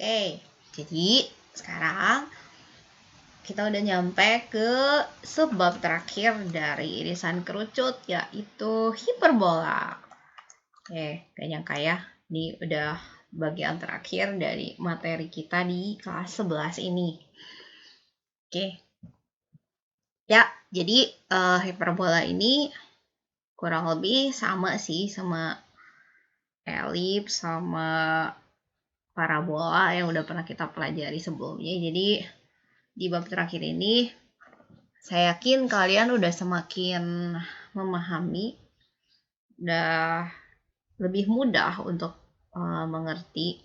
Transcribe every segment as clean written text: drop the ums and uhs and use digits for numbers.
Oke, jadi sekarang kita udah nyampe ke subbab terakhir dari irisan kerucut, yaitu hiperbola. Oke, gak nyangka ya, ini udah bagian terakhir dari materi kita di kelas 11 ini. Oke, ya, jadi hiperbola ini kurang lebih sama sih sama elips sama parabola yang udah pernah kita pelajari sebelumnya. Jadi di bab terakhir ini saya yakin kalian udah semakin memahami, udah lebih mudah untuk mengerti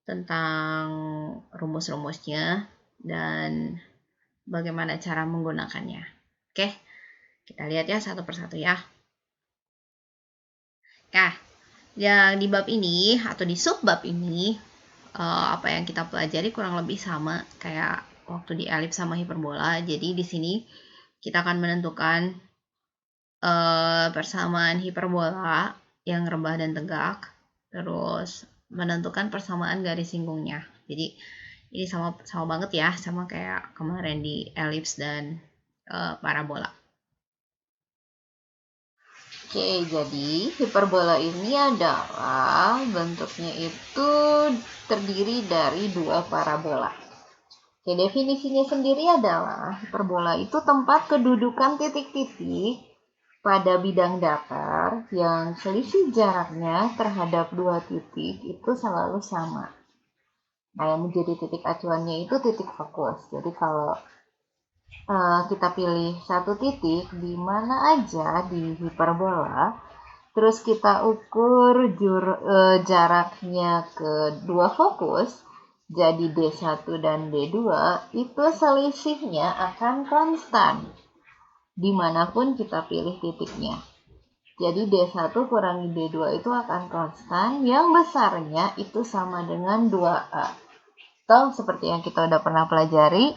tentang rumus-rumusnya dan bagaimana cara menggunakannya. Oke, kita lihat ya satu persatu ya. Nah, yang di bab ini atau di subbab ini apa yang kita pelajari kurang lebih sama kayak waktu di elips sama hiperbola. Jadi di sini kita akan menentukan persamaan hiperbola yang rebah dan tegak, terus menentukan persamaan garis singgungnya. Jadi ini sama banget ya, sama kayak kemarin di elips dan parabola. Oke, jadi hiperbola ini adalah bentuknya itu terdiri dari dua parabola. Oke, definisinya sendiri adalah hiperbola itu tempat kedudukan titik-titik pada bidang datar yang selisih jaraknya terhadap dua titik itu selalu sama. Nah, yang menjadi titik acuannya itu titik fokus. Jadi kalau kita pilih satu titik di mana aja di hiperbola, terus kita ukur jaraknya ke dua fokus, jadi D1 dan D2, itu selisihnya akan konstan dimanapun kita pilih titiknya. Jadi D1 kurangi D2 itu akan konstan, yang besarnya itu sama dengan 2A. Atau seperti yang kita udah pernah pelajari,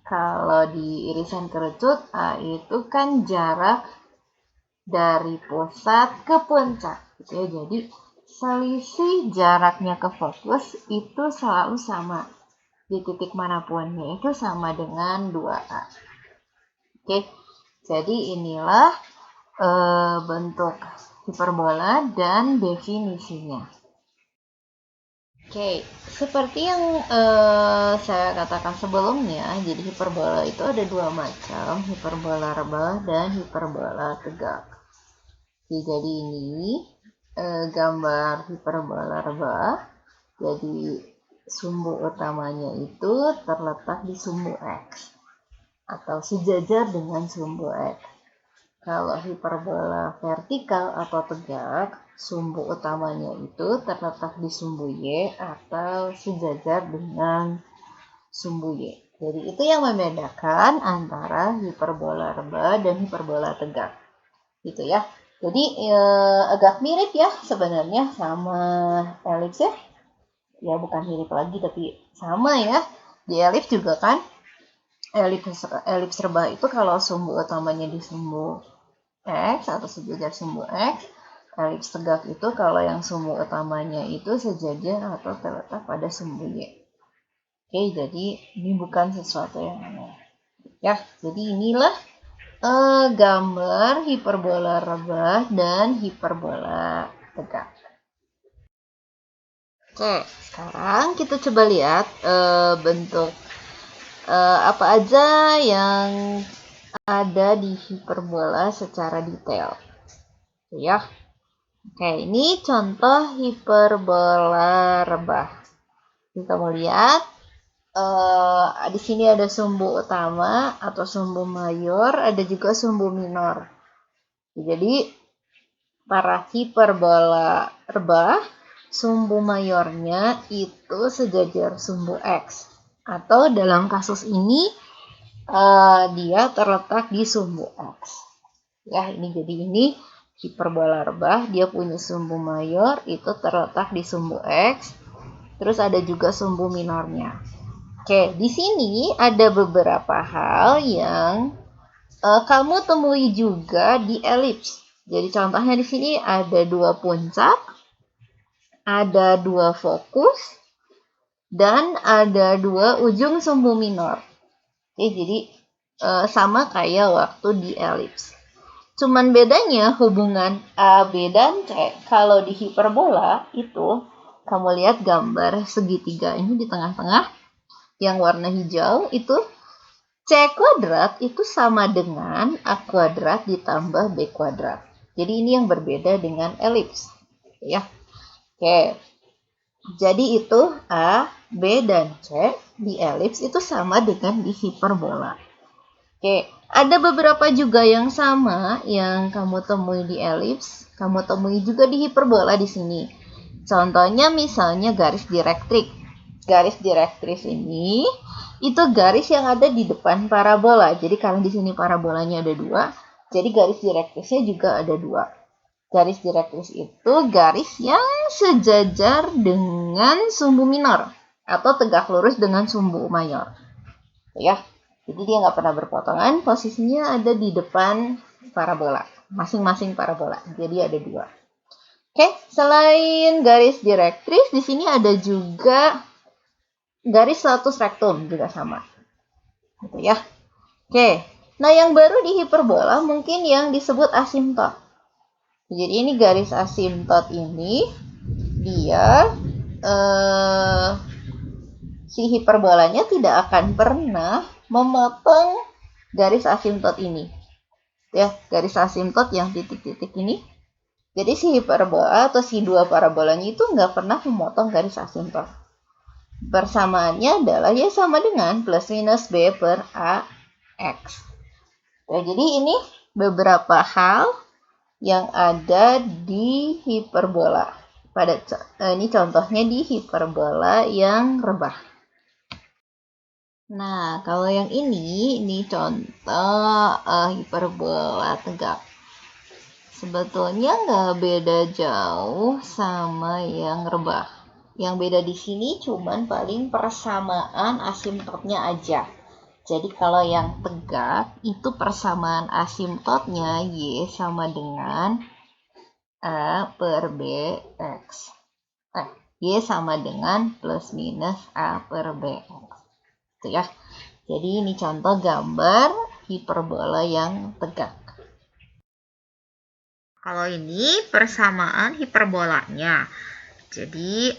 kalau di irisan kerucut, A itu kan jarak dari pusat ke puncak. Gitu ya. Jadi selisih jaraknya ke fokus itu selalu sama. Di titik manapun, yaitu sama dengan 2A. Oke, jadi inilah bentuk hiperbola dan definisinya. Oke, seperti yang saya katakan sebelumnya, jadi hiperbola itu ada dua macam, hiperbola rebah dan hiperbola tegak. Oke, jadi ini gambar hiperbola rebah. Jadi sumbu utamanya itu terletak di sumbu X atau sejajar dengan sumbu X. Kalau hiperbola vertikal atau tegak, sumbu utamanya itu terletak di sumbu Y atau sejajar dengan sumbu Y. Jadi itu yang membedakan antara hiperbola rebah dan hiperbola tegak. Gitu ya. Jadi agak mirip ya sebenarnya sama elips ya. Ya bukan mirip lagi tapi sama ya. Di elips juga kan. Elips rebah itu kalau sumbu utamanya di sumbu X atau sejajar sumbu X, elips tegak itu kalau yang sumbu utamanya itu sejajar atau terletak pada sumbu Y. Oke, jadi ini bukan sesuatu yang aneh. Ya, jadi inilah gambar hiperbola rebah dan hiperbola tegak. Oke, sekarang kita coba lihat bentuk apa aja yang ada di hiperbola secara detail. Ya. Oke, ini contoh hiperbola rebah. Kita mau lihat di sini ada sumbu utama atau sumbu mayor, ada juga sumbu minor. Jadi para hiperbola rebah, sumbu mayornya itu sejajar sumbu X. Atau dalam kasus ini dia terletak di sumbu X. Ya, ini jadi ini hiperbola rebah, dia punya sumbu mayor itu terletak di sumbu X. Terus ada juga sumbu minornya. Oke, di sini ada beberapa hal yang kamu temui juga di elips. Jadi contohnya di sini ada dua puncak, ada dua fokus, dan ada 2 ujung sumbu minor. Oke, jadi sama kayak waktu di elips. Cuman bedanya hubungan A, B, dan C. Kalau di hiperbola itu, kamu lihat gambar segitiga ini di tengah-tengah, yang warna hijau itu, C kuadrat itu sama dengan A kuadrat ditambah B kuadrat. Jadi ini yang berbeda dengan elips. Ya. Oke. Jadi itu A, B, dan C di elips itu sama dengan di hiperbola. Oke, ada beberapa juga yang sama yang kamu temui di elips, kamu temui juga di hiperbola di sini. Contohnya misalnya garis direktrik. Garis direktris ini itu garis yang ada di depan parabola. Jadi kalau di sini parabolanya ada 2, jadi garis direktrisnya juga ada 2. Garis direktris itu garis yang sejajar dengan sumbu minor atau tegak lurus dengan sumbu mayor. Ya. Jadi dia nggak pernah berpotongan, posisinya ada di depan parabola, masing-masing parabola. Jadi ada 2. Oke, selain garis direktris, di sini ada juga garis status rektum, juga sama. Gitu ya. Oke, nah yang baru di hiperbola mungkin yang disebut asimtot. Jadi ini garis asimtot ini, dia si hiperbolanya tidak akan pernah memotong garis asimtot ini. Ya, garis asimtot yang titik-titik ini. Jadi si hiperbola atau si 2 parabolanya itu nggak pernah memotong garis asimtot. Persamaannya adalah ya sama dengan plus minus B per AX. Ya, jadi ini beberapa hal yang ada di hiperbola. Ini contohnya di hiperbola yang rebah. Nah, kalau yang ini contoh hiperbola tegak. Sebetulnya nggak beda jauh sama yang rebah. Yang beda di sini cuman paling persamaan asimptotnya aja. Jadi kalau yang tegak itu persamaan asimptotnya Y sama dengan A per BX. Y sama dengan plus minus A per BX. Itu ya. Jadi ini contoh gambar hiperbola yang tegak. Kalau ini persamaan hiperbolanya. Jadi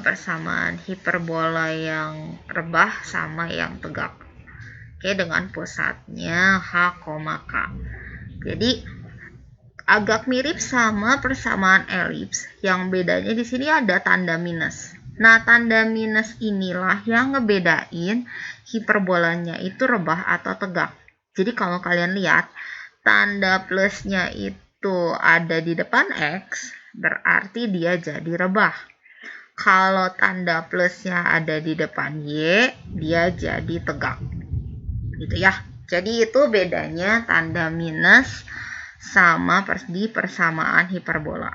persamaan hiperbola yang rebah sama yang tegak. Oke, dengan pusatnya H, K. Jadi agak mirip sama persamaan elips. Yang bedanya di sini ada tanda minus. Nah, tanda minus inilah yang ngebedain hiperbolanya itu rebah atau tegak. Jadi kalau kalian lihat, tanda plusnya itu ada di depan X, berarti dia jadi rebah. Kalau tanda plusnya ada di depan Y, dia jadi tegak. Gitu ya. Jadi itu bedanya tanda minus sama di persamaan hiperbola.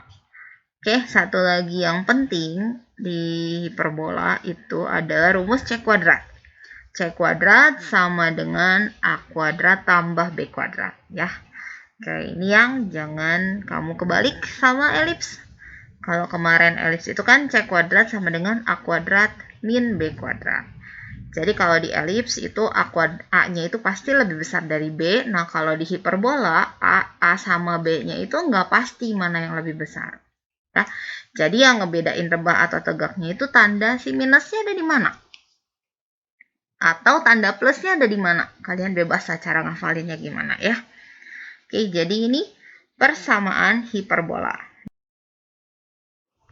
Oke, satu lagi yang penting di hiperbola itu adalah rumus C kuadrat. C kuadrat sama dengan A kuadrat tambah B kuadrat ya. Oke, ini yang jangan kamu kebalik sama elips. Kalau kemarin elips itu kan C kuadrat sama dengan A kuadrat min B kuadrat. Jadi kalau di elips itu A-nya itu pasti lebih besar dari B. Nah, kalau di hiperbola A sama B-nya itu nggak pasti mana yang lebih besar. Ya. Jadi yang ngebedain rebah atau tegaknya itu tanda si minusnya ada di mana. Atau tanda plusnya ada di mana. Kalian bebas cara ngafalinnya gimana ya. Oke, jadi ini persamaan hiperbola.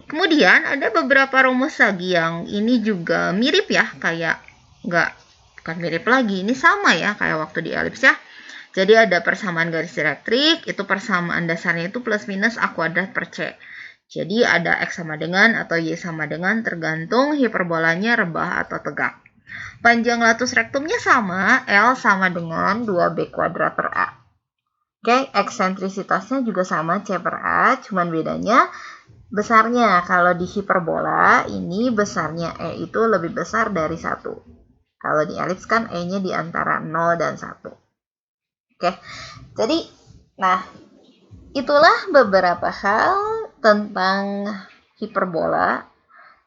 Kemudian ada beberapa rumus lagi yang ini juga mirip ya, kayak bukan mirip lagi, ini sama ya kayak waktu di elips ya. Jadi ada persamaan garis direktrik, itu persamaan dasarnya itu plus minus A kuadrat per C. Jadi ada X sama dengan atau Y sama dengan tergantung hiperbolanya rebah atau tegak. Panjang latus rektumnya sama, L sama dengan 2B kuadrat per A. Oke, eksentrisitasnya juga sama C per A, cuman bedanya besarnya. Kalau di hiperbola, ini besarnya E itu lebih besar dari 1. Kalau di elips kan E-nya di antara 0 dan 1. Oke, jadi, nah, itulah beberapa hal tentang hiperbola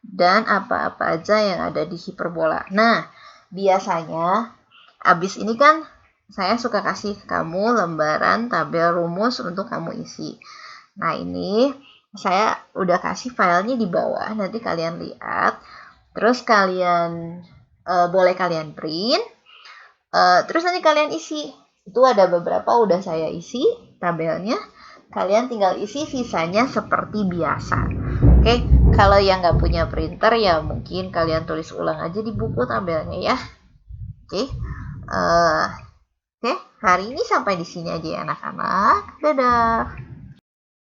dan apa-apa aja yang ada di hiperbola. Nah, biasanya abis ini kan saya suka kasih kamu lembaran tabel rumus untuk kamu isi. Nah, ini saya udah kasih filenya di bawah, nanti kalian lihat. Terus kalian boleh kalian print, terus nanti kalian isi. Itu ada beberapa udah saya isi tabelnya. Kalian tinggal isi sisanya seperti biasa. Oke, kalau yang nggak punya printer ya mungkin kalian tulis ulang aja di buku tabelnya ya. Oke, hari ini sampai di sini aja ya anak-anak. Dadah.